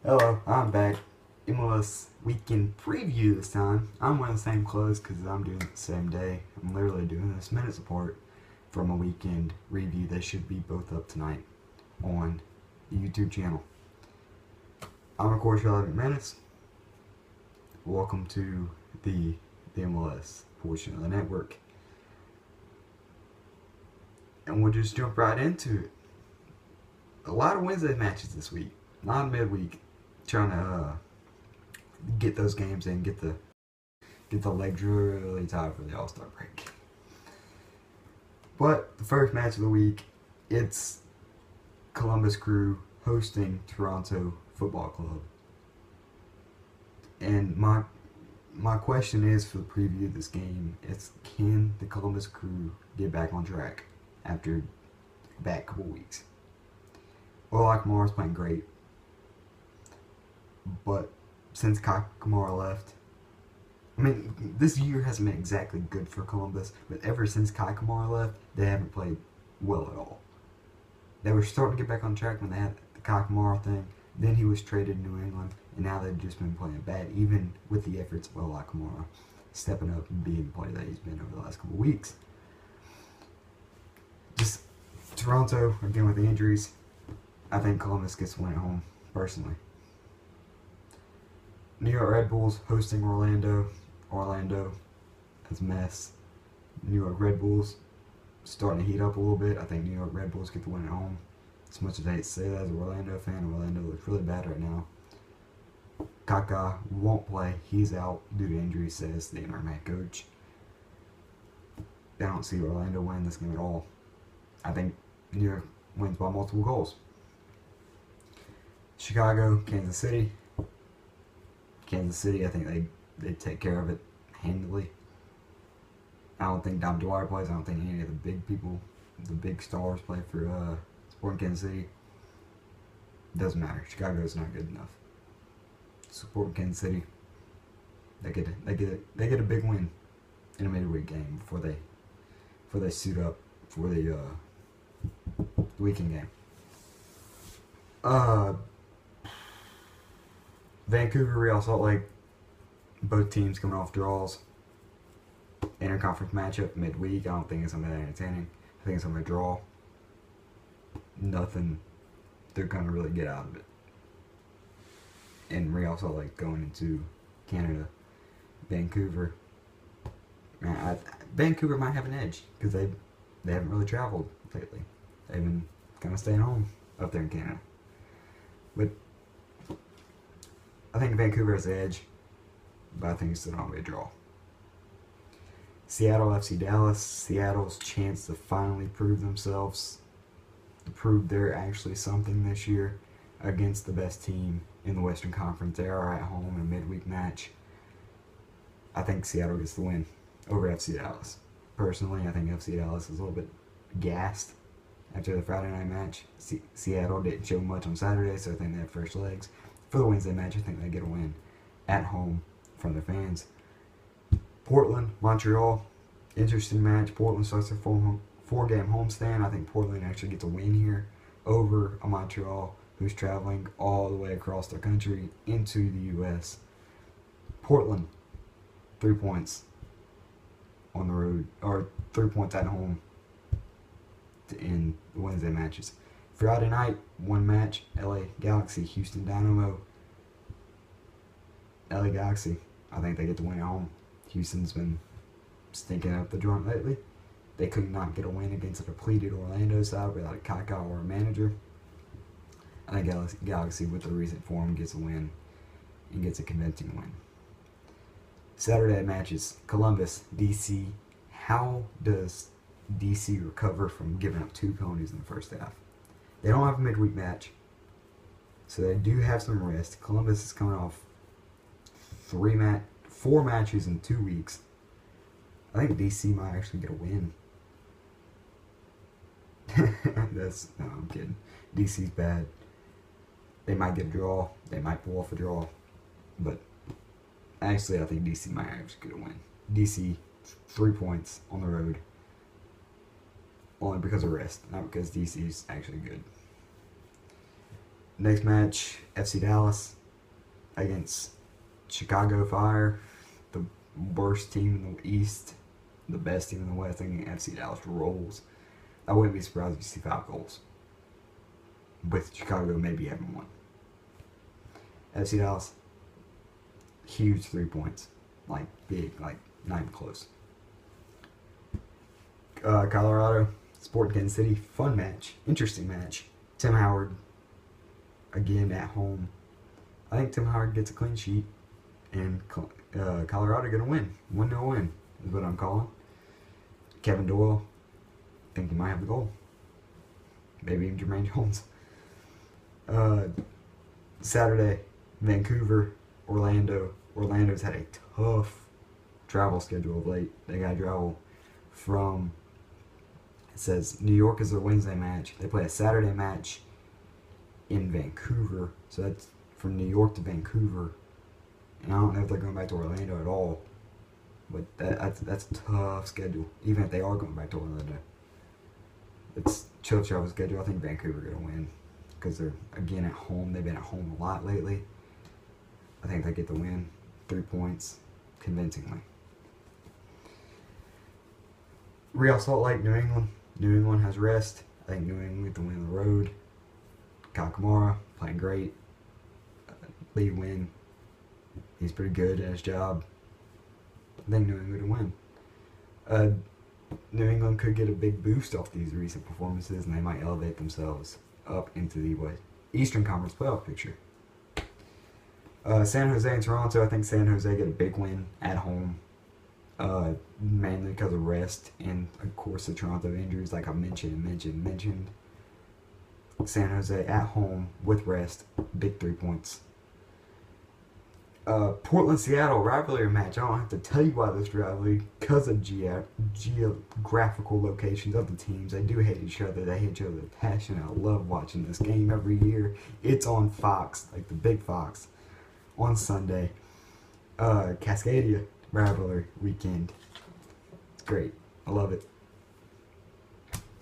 Hello, I'm back. MLS Weekend Preview this time. I'm wearing the same clothes because I'm doing it the same day. I'm literally doing this minutes apart from a weekend review. They should be both up tonight on the YouTube channel. I'm of course Charlotte McManus. Welcome to the MLS portion of the network. And we'll just jump right into it. A lot of Wednesday matches this week. Not midweek. Trying to get those games in, get the legs really tired for the All-Star break. But the first match of the week, it's Columbus Crew hosting Toronto Football Club. And my question is for the preview of this game, it's can the Columbus Crew get back on track after a bad couple weeks? Well, Kamara's playing great. But since Kai Kamara left, I mean, this year hasn't been exactly good for Columbus, but ever since Kai Kamara left, they haven't played well at all. They were starting to get back on track when they had the Kai Kamara thing. Then he was traded to New England, and now they've just been playing bad, even with the efforts of Kamara stepping up and being the player that he's been over the last couple of weeks. Just Toronto, again with the injuries, I think Columbus gets the win at home, personally. New York Red Bulls hosting Orlando. Orlando is a mess. New York Red Bulls starting to heat up a little bit. I think New York Red Bulls get the win at home. As much as I hate to say that as an Orlando fan, Orlando looks really bad right now. Kaká won't play. He's out due to injury, says the interim head coach. I don't see Orlando winning this game at all. I think New York wins by multiple goals. Chicago, Kansas City. Kansas City, I think they take care of it handily. I don't think Dom Dwyer plays. I don't think any of the big people, the big stars, play for Sporting Kansas City. Doesn't matter. Chicago's not good enough. Sporting Kansas City, they get a big win in a midweek game before they suit up for the weekend game. Vancouver, Real Salt Lake, both teams coming off draws. Interconference matchup midweek. I don't think it's something that entertaining. I think it's going to draw. Nothing they're going to really get out of it. And Real Salt Lake going into Canada. Vancouver. Man, Vancouver might have an edge because they haven't really traveled lately. They've been kind of staying home up there in Canada. But I think Vancouver has the edge, but I think it's still not a draw. Seattle FC Dallas. Seattle's chance to finally prove themselves, to prove they're actually something this year against the best team in the Western Conference. They are at home in a midweek match. I think Seattle gets the win over FC Dallas. Personally, I think FC Dallas is a little bit gassed after the Friday night match. Seattle didn't show much on Saturday, so I think they have fresh legs. For the Wednesday match, I think they get a win at home from their fans. Portland, Montreal, interesting match. Portland starts their four-game homestand. I think Portland actually gets a win here over a Montreal who's traveling all the way across the country into the U.S. Portland, 3 points on the road, or 3 points at home in the Wednesday matches. Friday night, one match, LA Galaxy, Houston Dynamo. LA Galaxy, I think they get the win at home. Houston's been stinking up the joint lately. They could not get a win against a depleted Orlando side without a Kaká or a manager. I think Galaxy, with the recent form, gets a win and gets a convincing win. Saturday matches, Columbus, DC. How does DC recover from giving up 2 penalties in the first half? They don't have a midweek match, so they do have some rest. Columbus is coming off 4 matches in 2 weeks. I think DC might actually get a win. No, I'm kidding. DC's bad. They might get a draw. They might pull off a draw. But actually, I think DC might actually get a win. DC, 3 points on the road. Only because of rest, not because DC is actually good. Next match, FC Dallas against Chicago Fire, the worst team in the East, the best team in the West. I think FC Dallas rolls. I wouldn't be surprised if you see 5 goals, with Chicago maybe having 1. FC Dallas, huge 3 points. Like, big, like, not even close. Colorado, Sporting Kansas City, fun match, interesting match. Tim Howard, again at home. I think Tim Howard gets a clean sheet, and Colorado going to win. 1-0 win is what I'm calling. Kevin Doyle, I think he might have the goal. Maybe even Jermaine Jones. Saturday, Vancouver, Orlando. Orlando's had a tough travel schedule of late. They got to travel from, it says New York is their Wednesday match. They play a Saturday match in Vancouver. So that's from New York to Vancouver. And I don't know if they're going back to Orlando at all. But that's a tough schedule, even if they are going back to Orlando. It's chill travel schedule. I think Vancouver going to win because they're, again, at home. They've been at home a lot lately. I think they get the win. 3 points, convincingly. Real Salt Lake, New England. New England has rest. I think New England to win on the road. Kyle Kamara, playing great. Lead win. He's pretty good at his job. I think New England will win. New England could get a big boost off these recent performances, and they might elevate themselves up into the Eastern Conference playoff picture. San Jose and Toronto, I think San Jose get a big win at home, mainly because of rest and, of course, the Toronto injuries, like I mentioned. San Jose at home with rest, big 3 points. Portland-Seattle rivalry match. I don't have to tell you why this rivalry, because of geographical locations of the teams. They do hate each other. They hate each other with passion. I love watching this game every year. It's on Fox, like the big Fox, on Sunday. Cascadia rivalry weekend. It's great. I love it.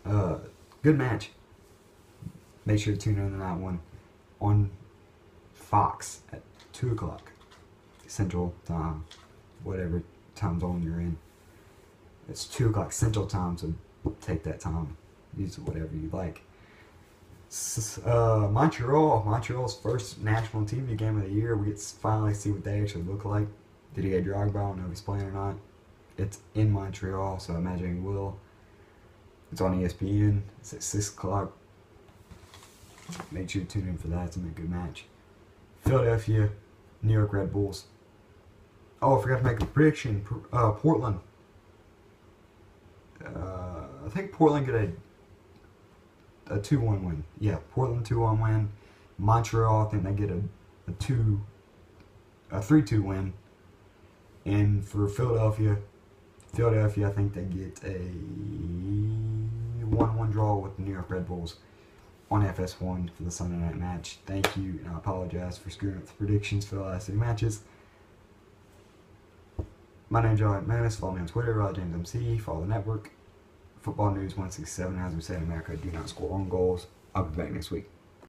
Good match. Make sure to tune in to that one on Fox at 2 o'clock Central Time, whatever time zone you're in. It's 2 o'clock Central Time, so take that time. Use it whatever you like. Montreal's first national TV game of the year. We get to finally see what they actually look like. Did he get Drogba? I don't know if he's playing or not. It's in Montreal, so I imagine he will. It's on ESPN. It's at 6 o'clock. Make sure to tune in for that. It's going to be a good match. Philadelphia, New York Red Bulls. Oh, I forgot to make a prediction. Portland. I think Portland get a 2-1 win. Yeah, Portland 2-1 win. Montreal, I think they get a 3-2 win. And for Philadelphia, I think they get a 1-1 draw with the New York Red Bulls on FS1 for the Sunday night match. Thank you, and I apologize for screwing up the predictions for the last 2 matches. My name's Joe McManus. Follow me on Twitter, RodJamesMC. Follow the network. Football News 167. As we say in America, do not score on goals. I'll be back next week.